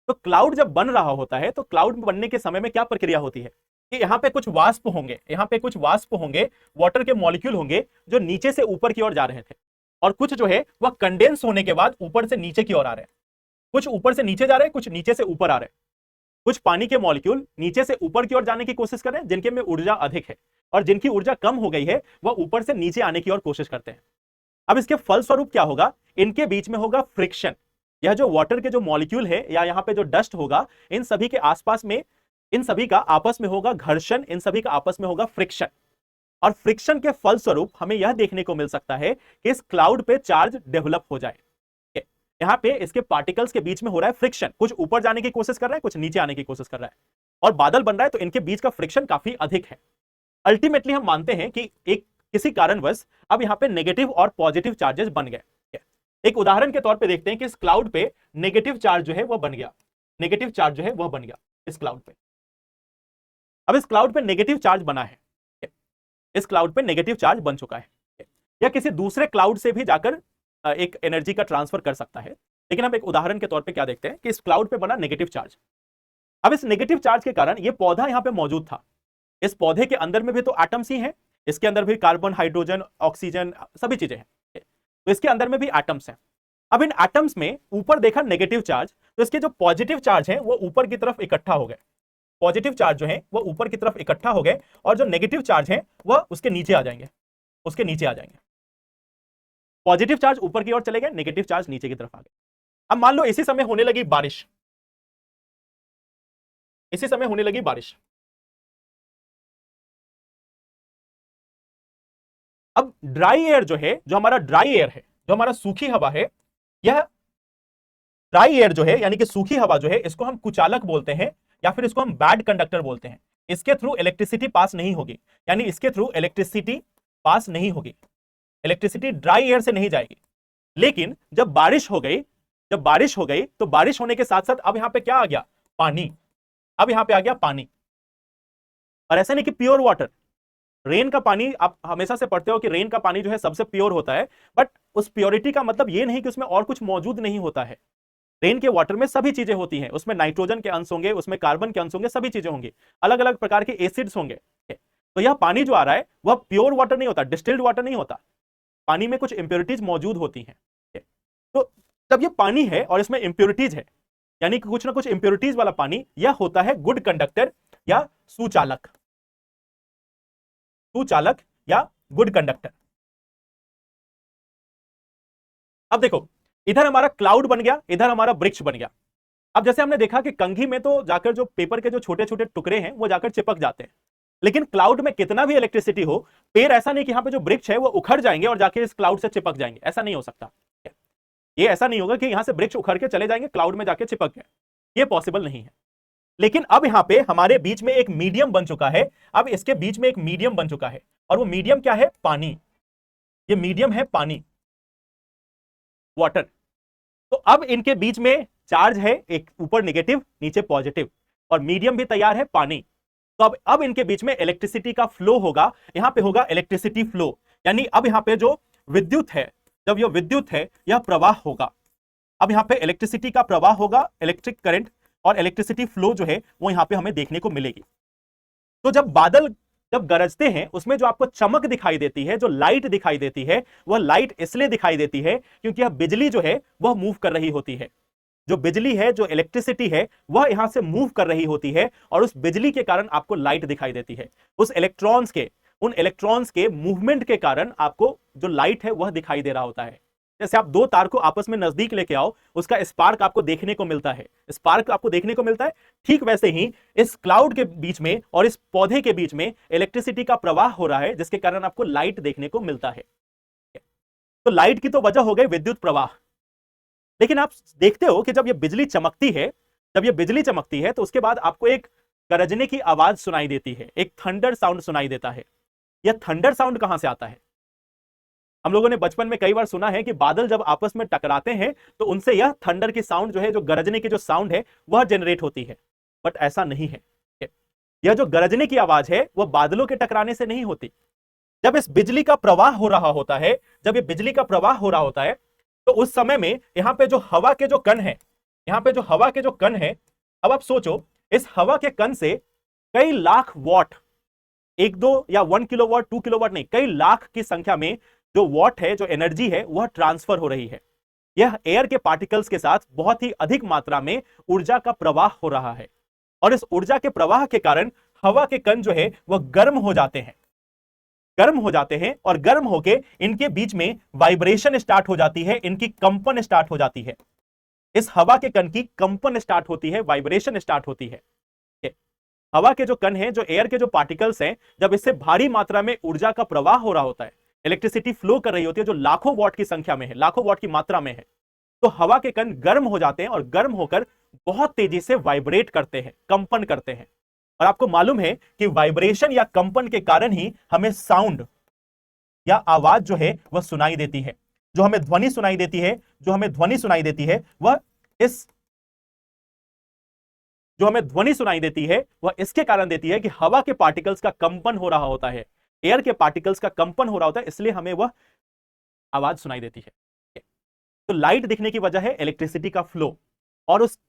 तो क्लाउड जब बन रहा होता है तो क्लाउड बनने के समय में क्या प्रक्रिया होती है कि यहाँ पे कुछ वाष्प होंगे, यहाँ पे कुछ वाष्प होंगे, वाटर के मॉलिक्यूल होंगे जो नीचे से ऊपर की ओर जा रहे थे, और कुछ जो है वह कंडेंस होने के बाद ऊपर से नीचे की ओर आ रहे हैं। कुछ ऊपर से नीचे जा रहे हैं, कुछ नीचे से ऊपर आ रहे हैं। कुछ पानी के मॉलिक्यूल नीचे से ऊपर की ओर जाने की कोशिश कर रहे हैं जिनके में ऊर्जा अधिक है, और जिनकी ऊर्जा कम हो गई है वह ऊपर से नीचे आने की ओर कोशिश करते हैं। अब इसके फलस्वरूप क्या होगा, इनके बीच में होगा फ्रिक्शन। यह जो वाटर के जो मॉलिक्यूल है या यहाँ पे जो डस्ट होगा, इन सभी के आसपास में, इन सभी का आपस में होगा घर्षण, इन सभी का आपस में होगा फ्रिक्शन। और फ्रिक्शन के फलस्वरूप हमें यह देखने को मिल सकता है कि इस क्लाउड पे चार्ज डेवलप हो जाए। यहाँ पे इसके पार्टिकल्स के बीच में हो रहा है फ्रिक्शन, कुछ ऊपर जाने की कोशिश कर रहा है, कुछ नीचे आने की कोशिश कर रहा है, और बादल बन रहा है, तो इनके बीच का फ्रिक्शन काफी अधिक है। अल्टीमेटली हम मानते हैं कि एक किसी कारणवश अब यहाँ पे नेगेटिव और पॉजिटिव चार्जेस बन गए। एक उदाहरण के तौर पे देखते हैं कि इस क्लाउड पे नेगेटिव चार्ज जो है वह बन गया, नेगेटिव चार्ज जो है वह बन गया इस क्लाउड पे। अब इस क्लाउड पे नेगेटिव चार्ज बना है, इस क्लाउड पे नेगेटिव चार्ज बन चुका है, या किसी दूसरे क्लाउड से भी जाकर एक एनर्जी का ट्रांसफर कर सकता है। लेकिन हम एक उदाहरण के तौर पे क्या देखते हैं कि इस क्लाउड पे बना नेगेटिव चार्ज। अब इस नेगेटिव चार्ज के कारण ये पौधा यहां पे मौजूद था, इस पौधे के अंदर में भी तो एटम्स ही हैं, इसके अंदर भी कार्बन, हाइड्रोजन, ऑक्सीजन, सभी चीजें हैं, तो इसके अंदर में भी एटम्स हैं। अब इन एटम्स में ऊपर देखा नेगेटिव चार्ज, तो इसके जो पॉजिटिव चार्ज है वो ऊपर की तरफ इकट्ठा हो गए, पॉजिटिव चार्ज जो है वो ऊपर की तरफ इकट्ठा हो गए, और जो नेगेटिव चार्ज है वह उसके नीचे आ जाएंगे, उसके नीचे आ जाएंगे। पॉजिटिव चार्ज ऊपर की ओर चले गए, नेगेटिव चार्ज नीचे की तरफ आ गए। अब मान लो इसी समय होने लगी बारिश, इसी समय होने लगी बारिश। अब ड्राई एयर जो है, जो हमारा ड्राई एयर है, जो हमारा सूखी हवा है, यह ड्राई एयर जो है यानी कि सूखी हवा जो है, इसको हम कुचालक बोलते हैं, या फिर इसको हम बैड कंडक्टर बोलते हैं। इसके थ्रू इलेक्ट्रिसिटी पास नहीं होगी, यानी इसके थ्रू इलेक्ट्रिसिटी पास नहीं होगी, इलेक्ट्रिसिटी ड्राई एयर से नहीं जाएगी। लेकिन जब बारिश हो गई, जब बारिश हो गई तो बारिश होने के साथ साथ अब यहां पे क्या आ गया, पानी। अब यहां पे आ गया पानी, और ऐसा नहीं कि प्योर वाटर, रेन का पानी आप हमेशा से पढ़ते हो कि रेन का पानी जो है सबसे प्योर होता है, बट उस प्योरिटी का मतलब ये नहीं कि उसमें और कुछ मौजूद नहीं होता है। रेन के वाटर में सभी चीजें होती हैं, उसमें नाइट्रोजन के अंश होंगे, उसमें कार्बन के अंश होंगे, सभी चीजें होंगी, अलग अलग प्रकार के एसिड्स होंगे। तो यह पानी जो आ रहा है वह प्योर वाटर नहीं होता, डिस्टिल्ड वाटर नहीं होता, पानी में कुछ इंप्योरिटीज मौजूद होती हैं। तो जब ये पानी है और इसमें इंप्योरिटीज है, यानी कि कुछ ना कुछ इंप्योरिटीज वाला पानी, यह होता है गुड कंडक्टर या सुचालक, सुचालक या गुड कंडक्टर। अब देखो, इधर हमारा क्लाउड बन गया, इधर हमारा वृक्ष बन गया। अब जैसे हमने देखा कि कंघी में तो जाकर जो पेपर के जो छोटे छोटे टुकड़े हैं वो जाकर चिपक जाते हैं, लेकिन क्लाउड में कितना भी इलेक्ट्रिसिटी हो, पेड़ ऐसा नहीं कि यहां पे जो वृक्ष है वो उखड़ जाएंगे और जाके इस क्लाउड से चिपक जाएंगे, ऐसा नहीं हो सकता। ये ऐसा नहीं होगा कि यहां से वृक्ष उखड़ के चले जाएंगे क्लाउड में जाके चिपक गए, ये पॉसिबल नहीं है। लेकिन अब यहां पे हमारे बीच में एक मीडियम बन चुका है, अब इसके बीच में एक मीडियम बन चुका है, और वो मीडियम क्या है? पानी। ये मीडियम है पानी, वाटर। तो अब इनके बीच में चार्ज है, एक ऊपर नेगेटिव नीचे पॉजिटिव, और मीडियम भी तैयार है पानी। तो अब इनके बीच में इलेक्ट्रिसिटी का फ्लो होगा, यहां पे होगा इलेक्ट्रिसिटी फ्लो, यानी अब यहां पे जो विद्युत है, जब यह विद्युत है यह प्रवाह होगा। अब यहां पे इलेक्ट्रिसिटी का प्रवाह होगा, इलेक्ट्रिक करंट, और इलेक्ट्रिसिटी फ्लो जो है वो यहां पे हमें देखने को मिलेगी। तो जब बादल जब गरजते हैं उसमें जो आपको चमक दिखाई देती है, जो लाइट दिखाई देती है, वह लाइट इसलिए दिखाई देती है क्योंकि यह बिजली जो है वह मूव कर रही होती है। जो बिजली है, जो इलेक्ट्रिसिटी है, वह यहां से मूव कर रही होती है, और उस बिजली के कारण आपको लाइट दिखाई देती है। उस इलेक्ट्रॉन्स के, उन इलेक्ट्रॉन्स के मूवमेंट के कारण आपको जो लाइट है वह दिखाई दे रहा होता है। जैसे आप दो तार को आपस में नजदीक लेके आओ, उसका स्पार्क आपको देखने को मिलता है, स्पार्क आपको देखने को मिलता है। ठीक वैसे ही इस क्लाउड के बीच में और इस पौधे के बीच में इलेक्ट्रिसिटी का प्रवाह हो रहा है, जिसके कारण आपको लाइट देखने को मिलता है। तो लाइट की तो वजह हो गई विद्युत प्रवाह। लेकिन आप देखते हो कि जब यह बिजली चमकती है, जब यह बिजली चमकती है तो उसके बाद आपको एक गरजने की आवाज सुनाई देती है, एक थंडर साउंड सुनाई देता है। यह थंडर साउंड कहां से आता है? हम लोगों ने बचपन में कई बार सुना है कि बादल जब आपस में टकराते हैं तो उनसे यह थंडर की साउंड जो है, जो गरजने की जो साउंड है, वह जनरेट होती है। बट ऐसा नहीं है। यह जो गरजने की आवाज है वह बादलों के टकराने से नहीं होती। जब इस बिजली का प्रवाह हो रहा होता है, जब ये बिजली का प्रवाह हो रहा होता है, तो उस समय में यहां पे जो हवा के जो कण है, यहां पे जो हवा के जो कण है, अब आप सोचो इस हवा के कण से कई लाख वॉट, एक दो या 1 किलोवाट 2 किलोवाट नहीं, कई लाख की संख्या में जो वॉट है, जो एनर्जी है, वह ट्रांसफर हो रही है। यह एयर के पार्टिकल्स के साथ बहुत ही अधिक मात्रा में ऊर्जा का प्रवाह हो रहा है, और इस ऊर्जा के प्रवाह के कारण हवा के कण जो है वह गर्म हो जाते हैं, गर्म हो जाते हैं, और गर्म होके इनके बीच में वाइब्रेशन स्टार्ट हो जाती है, इनकी कंपन स्टार्ट हो जाती है। इस हवा के कण की कंपन स्टार्ट होती है, वाइब्रेशन स्टार्ट होती है। हवा के जो कण हैं, जो एयर के जो पार्टिकल्स हैं, जब इससे भारी मात्रा में ऊर्जा का प्रवाह हो रहा होता है, इलेक्ट्रिसिटी फ्लो कर रही होती है, जो लाखों वॉट की संख्या में है, लाखों वॉट की मात्रा में है, तो हवा के कण गर्म हो जाते हैं, और गर्म होकर बहुत तेजी से वाइब्रेट करते हैं, कंपन करते हैं। और आपको मालूम है कि वाइब्रेशन या कंपन के कारण ही हमें साउंड या आवाज जो है वह सुनाई देती है। जो हमें ध्वनि सुनाई देती है, जो हमें ध्वनि सुनाई देती है वह इस जो हमें ध्वनि सुनाई देती है वह इसके कारण देती है कि हवा के पार्टिकल्स का कंपन हो रहा होता है, एयर के पार्टिकल्स का कंपन हो रहा होता है, इसलिए हमें वह आवाज सुनाई देती है। तो लाइट दिखने की वजह है इलेक्ट्रिसिटी का फ्लो, और उस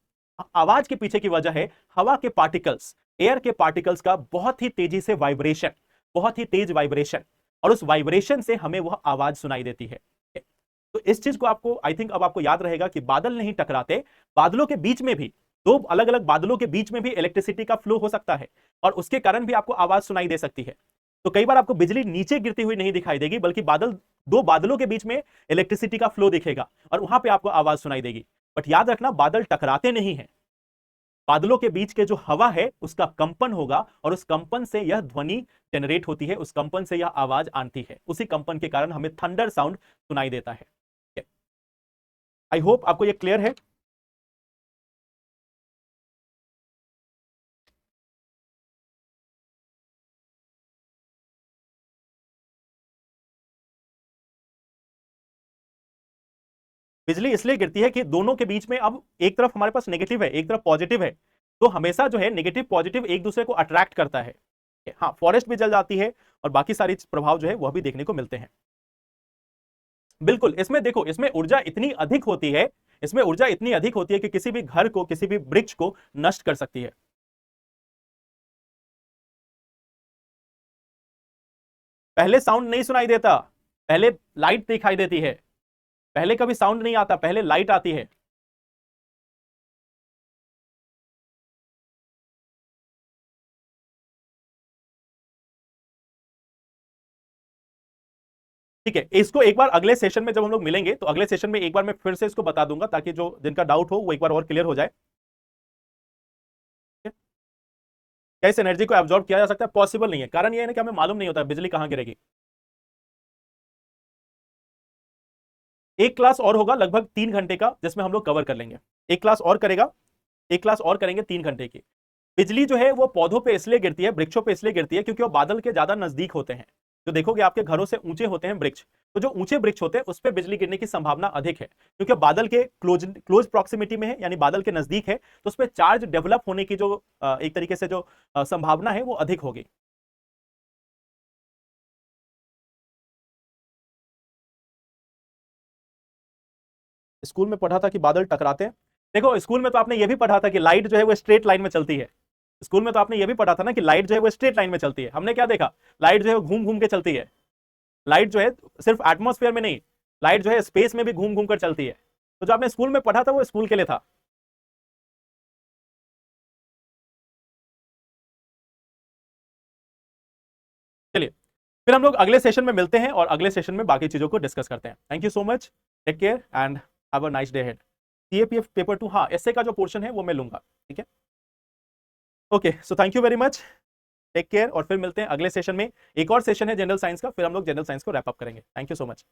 आवाज के पीछे की वजह है हवा के पार्टिकल्स, एयर के पार्टिकल्स का बहुत ही तेजी से वाइब्रेशन, बहुत ही तेज वाइब्रेशन, और उस वाइब्रेशन से हमें वह आवाज सुनाई देती है। तो इस चीज को आपको, आई थिंक अब आपको याद रहेगा कि बादल नहीं टकराते, बादलों के बीच में भी, दो अलग अलग बादलों के बीच में भी इलेक्ट्रिसिटी का फ्लो हो सकता है, और उसके कारण भी आपको आवाज सुनाई दे सकती है। तो कई बार आपको बिजली नीचे गिरती हुई नहीं दिखाई देगी, बल्कि दो बादलों के बीच में इलेक्ट्रिसिटी का फ्लो दिखेगा, और वहां पे आपको आवाज सुनाई देगी। बट याद रखना, बादल टकराते नहीं है, बादलों के बीच के जो हवा है उसका कंपन होगा, और उस कंपन से यह ध्वनि जनरेट होती है, उस कंपन से यह आवाज आती है, उसी कंपन के कारण हमें थंडर साउंड सुनाई देता है। आई होप आपको यह क्लियर है। बिजली इसलिए गिरती है कि दोनों के बीच में, अब एक तरफ हमारे पास नेगेटिव है, एक तरफ पॉजिटिव है, तो हमेशा जो है नेगेटिव पॉजिटिव एक दूसरे को अट्रैक्ट करता है। हाँ, फॉरेस्ट भी जल जाती है, और बाकी सारी प्रभाव जो है वह भी देखने को मिलते हैं। बिल्कुल, इसमें देखो, इसमें ऊर्जा इतनी अधिक होती है, इसमें ऊर्जा इतनी अधिक होती है कि किसी भी घर को, किसी भी वृक्ष को नष्ट कर सकती है। पहले साउंड नहीं सुनाई देता, पहले लाइट दिखाई देती है, पहले कभी साउंड नहीं आता, पहले लाइट आती है। ठीक है, इसको एक बार अगले सेशन में जब हम लोग मिलेंगे, तो अगले सेशन में एक बार मैं फिर से इसको बता दूंगा, ताकि जो जिनका डाउट हो वो एक बार और क्लियर हो जाए। क्या इस एनर्जी को एब्जॉर्ब किया जा सकता है? पॉसिबल नहीं है। कारण ये है ना कि हमें मालूम नहीं होता बिजली कहां गिरेगी। एक क्लास और होगा लगभग 3 घंटे का, जिसमें हम लोग कवर कर लेंगे। एक क्लास और करेगा, एक क्लास और करेंगे 3 घंटे की। बिजली जो है वो पौधों पे इसलिए गिरती है, वृक्षों पे इसलिए गिरती है क्योंकि वो बादल के ज्यादा नजदीक होते हैं। तो देखोगे आपके घरों से ऊंचे होते हैं वृक्ष, तो जो ऊंचे वृक्ष होते हैं उस पे बिजली गिरने की संभावना अधिक है, क्योंकि बादल के क्लोज क्लोज प्रॉक्सिमिटी में है, यानी बादल के नजदीक है, तो उस पे चार्ज डेवलप होने की जो एक तरीके से जो संभावना है वो अधिक होगी। स्कूल में पढ़ा था कि बादल टकराते हैं। देखो स्कूल में तो आपने ये भी पढ़ा था कि लाइट जो है वो स्ट्रेट लाइन में चलती है। स्कूल में तो आपने ये भी पढ़ा था ना कि लाइट जो है वो स्ट्रेट लाइन में चलती है। हमने क्या देखा? लाइट जो है वो घूम घूम के चलती है। लाइट जो है सिर्फ एटमॉस्फेयर में नहीं, लाइट जो है स्पेस में भी घूम घूम कर चलती है। तो जो आपने स्कूल में पढ़ा था वो स्कूल के लिए था। चलिए, फिर हम लोग अगले सेशन में मिलते हैं और अगले सेशन में बाकी चीजों को डिस्कस करते हैं। Thank you so much, take care and have a nice day हेड। सीएपीएफ पेपर 2, हाँ एसए का जो पोर्शन है वो मैं लूंगा, ठीक है। Okay, so thank you very much, take care, और फिर मिलते हैं अगले सेशन में। एक और सेशन है जनरल साइंस का, फिर हम लोग जनरल साइंस को रैप अप करेंगे। Thank you so much.